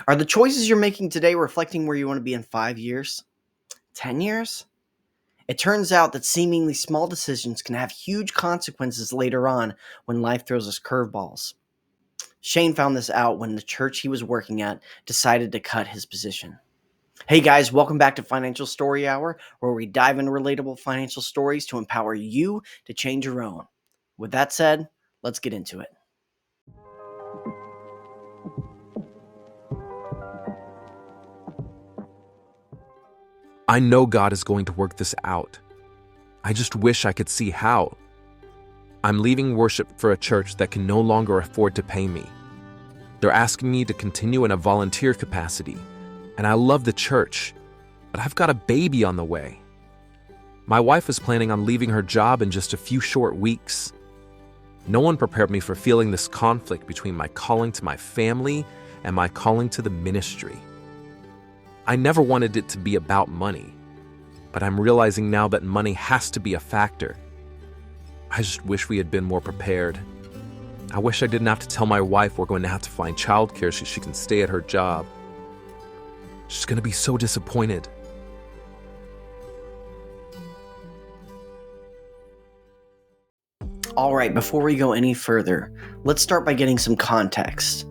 Are the choices you're making today reflecting where you want to be in 5 years? 10 years? It turns out that seemingly small decisions can have huge consequences later on when life throws us curveballs. Shane found this out when the church he was working at decided to cut his position. Hey guys, welcome back to Financial Story Hour, where we dive into relatable financial stories to empower you to change your own. With that said, let's get into it. I know God is going to work this out. I just wish I could see how. I'm leaving worship for a church that can no longer afford to pay me. They're asking me to continue in a volunteer capacity, and I love the church, but I've got a baby on the way. My wife is planning on leaving her job in just a few short weeks. No one prepared me for feeling this conflict between my calling to my family and my calling to the ministry. I never wanted it to be about money, but I'm realizing now that money has to be a factor. I just wish we had been more prepared. I wish I didn't have to tell my wife we're going to have to find childcare so she can stay at her job. She's going to be so disappointed. All right, before we go any further, let's start by getting some context.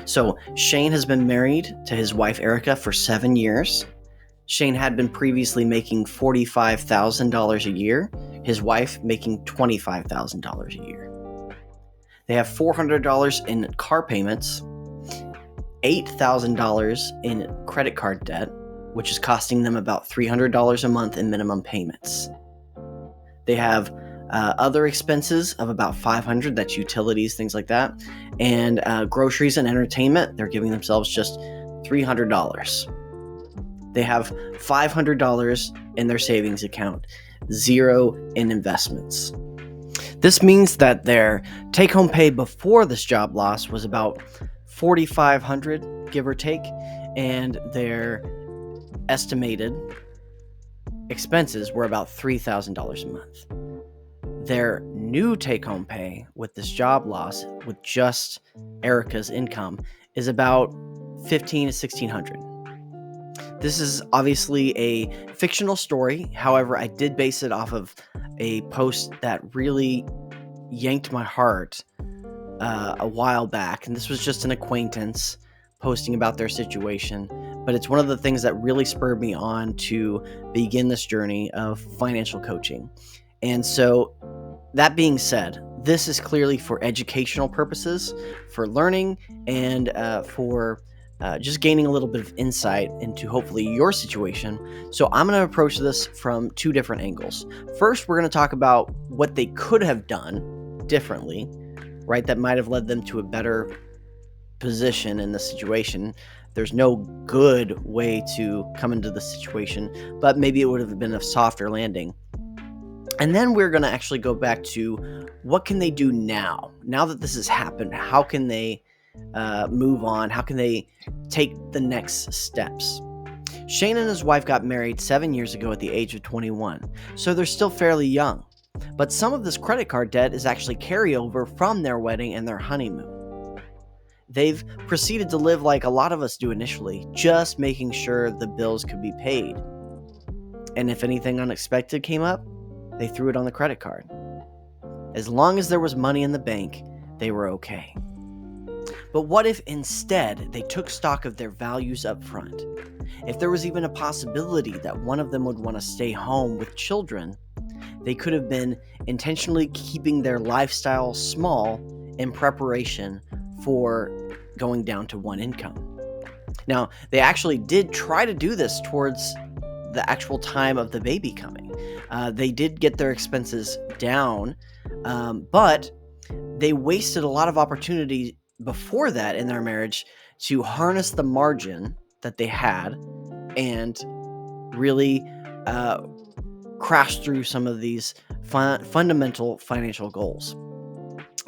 So, Shane has been married to his wife Erika for 7 years. Shane had been previously making $45,000 a year, his wife making $25,000 a year. They have $400 in car payments, $8,000 in credit card debt, which is costing them about $300 a month in minimum payments. They have other expenses of about $500, that's utilities, things like that, and groceries and entertainment, they're giving themselves just $300. They have $500 in their savings account, zero in investments. This means that their take-home pay before this job loss was about $4,500, give or take, and their estimated expenses were about $3,000 a month. Their new take-home pay with this job loss, with just Erika's income, is about $1,500 to $1,600. This is obviously a fictional story. However, I did base it off of a post that really yanked my heart a while back. And this was just an acquaintance posting about their situation. But it's one of the things that really spurred me on to begin this journey of financial coaching. And so, that being said, this is clearly for educational purposes, for learning, and for just gaining a little bit of insight into hopefully your situation. So I'm going to approach this from two different angles. First, we're going to talk about what they could have done differently, right? That might have led them to a better position in the situation. There's no good way to come into the situation, but maybe it would have been a softer landing. And then we're going to actually go back to what can they do now? Now that this has happened, how can they move on? How can they take the next steps? Shane and his wife got married 7 years ago at the age of 21, so they're still fairly young. But some of this credit card debt is actually carryover from their wedding and their honeymoon. They've proceeded to live like a lot of us do initially, just making sure the bills could be paid. And if anything unexpected came up, they threw it on the credit card. As long as there was money in the bank, they were okay. But what if instead they took stock of their values up front? If there was even a possibility that one of them would want to stay home with children, they could have been intentionally keeping their lifestyle small in preparation for going down to one income. Now, they actually did try to do this towards the actual time of the baby coming. They did get their expenses down, but they wasted a lot of opportunity before that in their marriage to harness the margin that they had and really crash through some of these fundamental financial goals.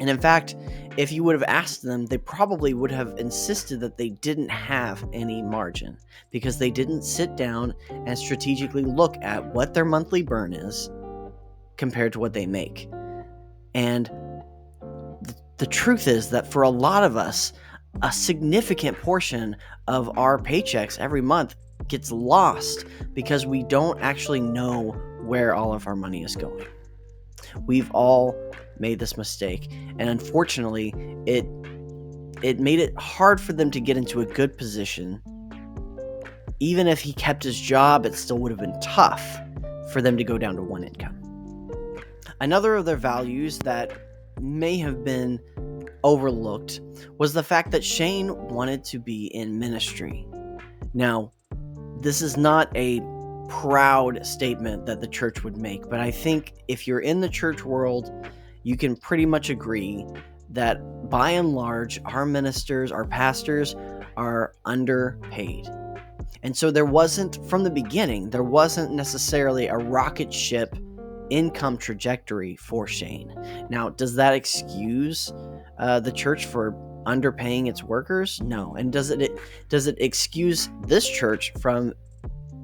And in fact, if you would have asked them, they probably would have insisted that they didn't have any margin because they didn't sit down and strategically look at what their monthly burn is compared to what they make. And the truth is that for a lot of us, a significant portion of our paychecks every month gets lost because we don't actually know where all of our money is going. We've all made this mistake, and unfortunately, it made it hard for them to get into a good position. Even if he kept his job, it still would have been tough for them to go down to one income. Another of their values that may have been overlooked was the fact that Shane wanted to be in ministry. Now, this is not a proud statement that the church would make, but I think if you're in the church world, you can pretty much agree that by and large, our ministers, our pastors are underpaid. And so from the beginning, there wasn't necessarily a rocket ship income trajectory for Shane. Now, does that excuse the church for underpaying its workers? No. And does it excuse this church from,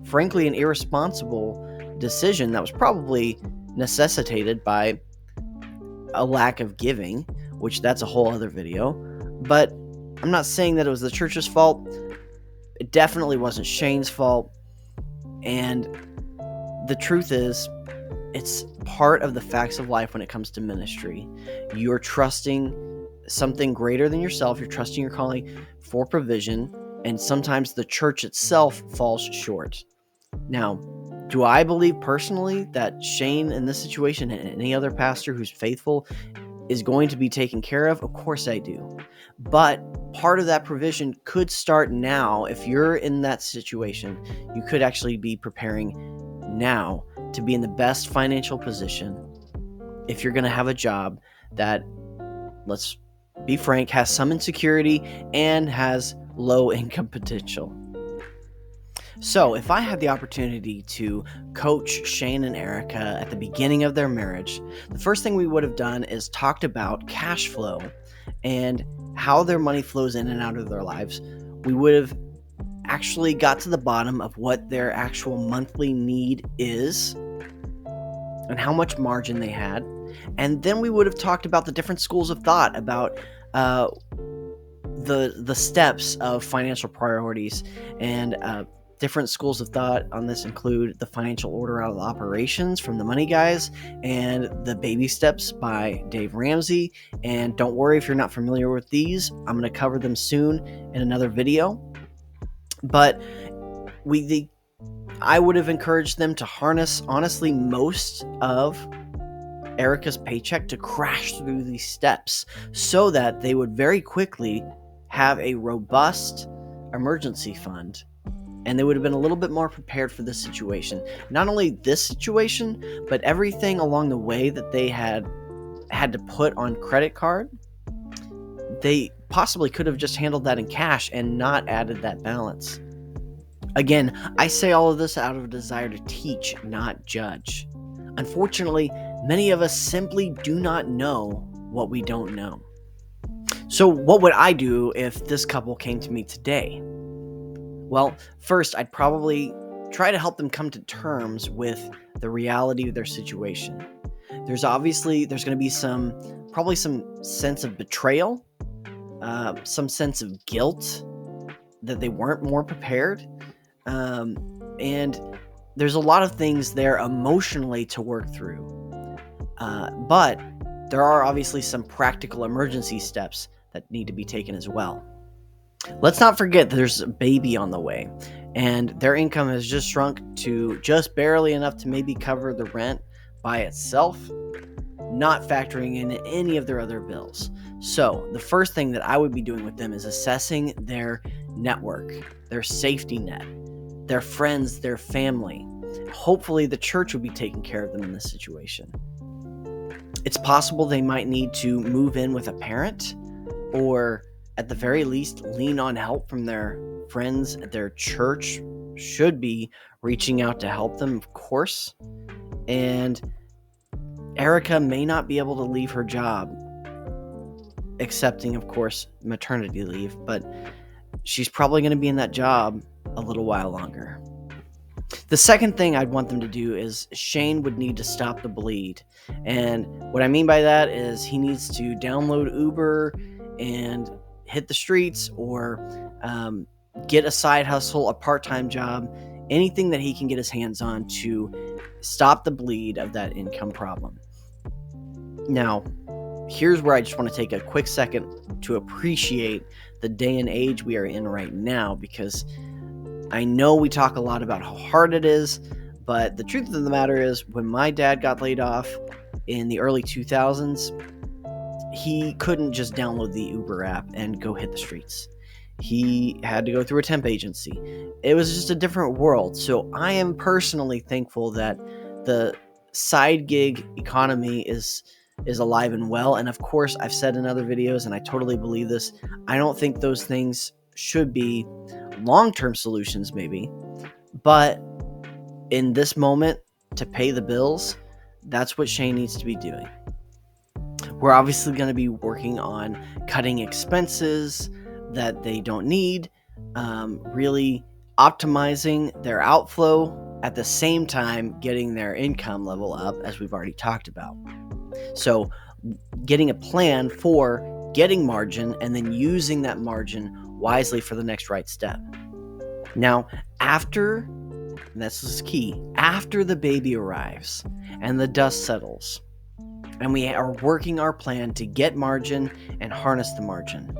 frankly, an irresponsible decision that was probably necessitated by a lack of giving, which that's a whole other video. But I'm not saying that it was the church's fault. It definitely wasn't Shane's fault. And the truth is, it's part of the facts of life when it comes to ministry. You're trusting something greater than yourself. You're trusting your calling for provision, and sometimes the church itself falls short. Now, do I believe personally that Shane in this situation and any other pastor who's faithful is going to be taken care of? Of course I do. But part of that provision could start now. If you're in that situation, you could actually be preparing now to be in the best financial position if you're going to have a job that, let's be frank, has some insecurity and has low income potential. So if I had the opportunity to coach Shane and Erika at the beginning of their marriage, the first thing we would have done is talked about cash flow and how their money flows in and out of their lives. We would have actually got to the bottom of what their actual monthly need is and how much margin they had. And then we would have talked about the different schools of thought about the steps of financial priorities. And different schools of thought on this include the financial order out of operations from the Money Guys and the baby steps by Dave Ramsey. And don't worry if you're not familiar with these, I'm going to cover them soon in another video. But I would have encouraged them to harness, honestly, most of Erika's paycheck to crash through these steps so that they would very quickly have a robust emergency fund, and they would have been a little bit more prepared for this situation. Not only this situation, but everything along the way that they had to put on credit card. They possibly could have just handled that in cash and not added that balance. Again, I say all of this out of a desire to teach, not judge. Unfortunately, many of us simply do not know what we don't know. So what would I do if this couple came to me today? Well, first, I'd probably try to help them come to terms with the reality of their situation. There's going to be probably some sense of betrayal, some sense of guilt that they weren't more prepared. And there's a lot of things there emotionally to work through. But there are obviously some practical emergency steps that need to be taken as well. Let's not forget that there's a baby on the way, and their income has just shrunk to just barely enough to maybe cover the rent by itself, not factoring in any of their other bills. So the first thing that I would be doing with them is assessing their network, their safety net, their friends, their family. Hopefully the church would be taking care of them in this situation. It's possible they might need to move in with a parent, or at the very least lean on help from their friends. Their church should be reaching out to help them, of course. And Erika may not be able to leave her job, excepting, of course, maternity leave, but she's probably going to be in that job a little while longer. The second thing I'd want them to do is Shane would need to stop the bleed. And what I mean by that is he needs to download Uber, and hit the streets or get a side hustle, a part-time job, anything that he can get his hands on to stop the bleed of that income problem. Now, here's where I just want to take a quick second to appreciate the day and age we are in right now, because I know we talk a lot about how hard it is, but the truth of the matter is when my dad got laid off in the early 2000s, he couldn't just download the Uber app and go hit the streets. He had to go through a temp agency. It was just a different world. So I am personally thankful that the side gig economy is alive and well. And of course, I've said in other videos, and I totally believe this, I don't think those things should be long-term solutions maybe, but in this moment, to pay the bills, that's what Shane needs to be doing. We're obviously going to be working on cutting expenses that they don't need, really optimizing their outflow, at the same time getting their income level up, as we've already talked about. So getting a plan for getting margin and then using that margin wisely for the next right step. Now, after, and this is key, after the baby arrives and the dust settles, and we are working our plan to get margin and harness the margin,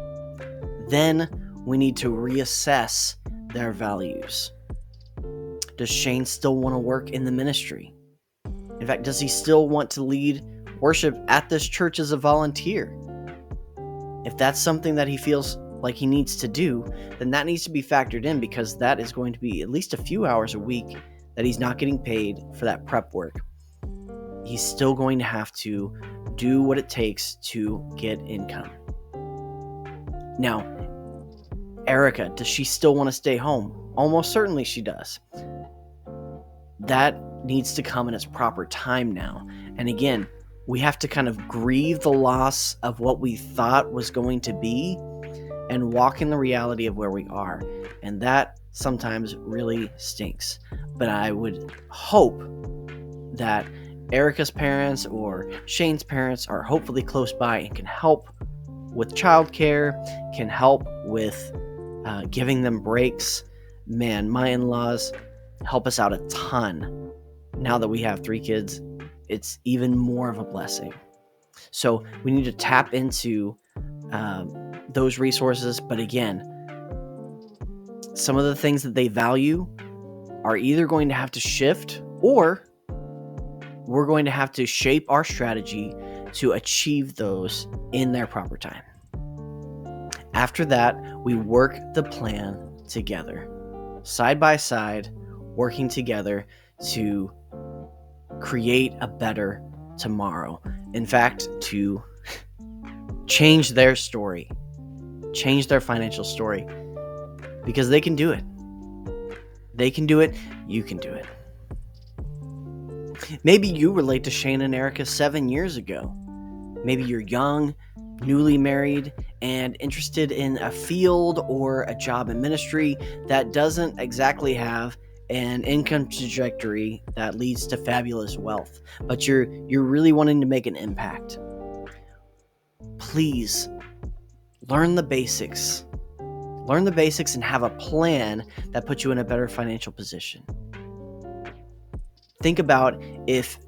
then we need to reassess their values. Does Shane still want to work in the ministry? In fact, does he still want to lead worship at this church as a volunteer? If that's something that he feels like he needs to do, then that needs to be factored in, because that is going to be at least a few hours a week that he's not getting paid for that prep work. He's still going to have to do what it takes to get income. Now, Erika, does she still want to stay home? Almost certainly she does. That needs to come in its proper time now. And again, we have to kind of grieve the loss of what we thought was going to be and walk in the reality of where we are. And that sometimes really stinks. But I would hope that Erika's parents or Shane's parents are hopefully close by and can help with childcare, can help with giving them breaks. Man, my in-laws help us out a ton. Now that we have 3 kids, it's even more of a blessing. So we need to tap into those resources. But again, some of the things that they value are either going to have to shift, or we're going to have to shape our strategy to achieve those in their proper time. After that, we work the plan together, side by side, working together to create a better tomorrow. In fact, to change their story, change their financial story, because they can do it. They can do it. You can do it. Maybe you relate to Shane and Erika 7 years ago. Maybe you're young, newly married, and interested in a field or a job in ministry that doesn't exactly have an income trajectory that leads to fabulous wealth, but you're really wanting to make an impact. Please learn the basics. Learn the basics and have a plan that puts you in a better financial position. Think about if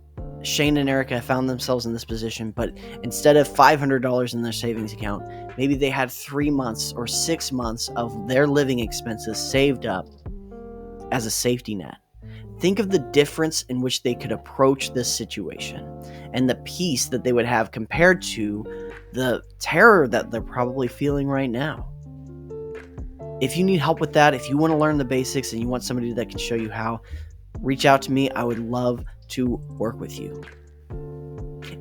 Shane and Erika found themselves in this position, but instead of $500 in their savings account, maybe they had 3 months or 6 months of their living expenses saved up as a safety net. Think of the difference in which they could approach this situation and the peace that they would have compared to the terror that they're probably feeling right now. If you need help with that, if you want to learn the basics and you want somebody that can show you how, reach out to me. I would love to work with you.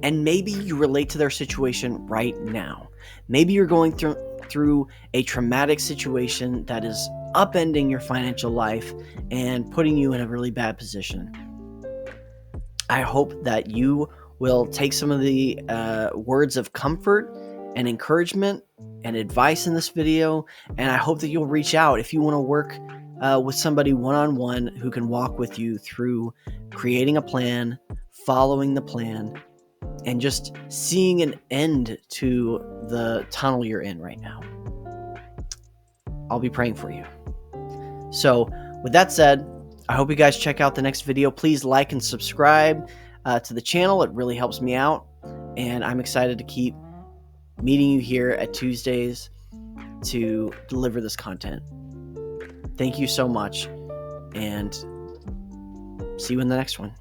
And maybe you relate to their situation right now. Maybe you're going through a traumatic situation that is upending your financial life and putting you in a really bad position. I hope that you will take some of the words of comfort and encouragement and advice in this video, and I hope that you'll reach out if you want to work with somebody one-on-one who can walk with you through creating a plan, following the plan, and just seeing an end to the tunnel you're in right now. I'll be praying for you. So with that said, I hope you guys check out the next video. Please like and subscribe to the channel. It really helps me out. And I'm excited to keep meeting you here at Tuesdays to deliver this content. Thank you so much, and see you in the next one.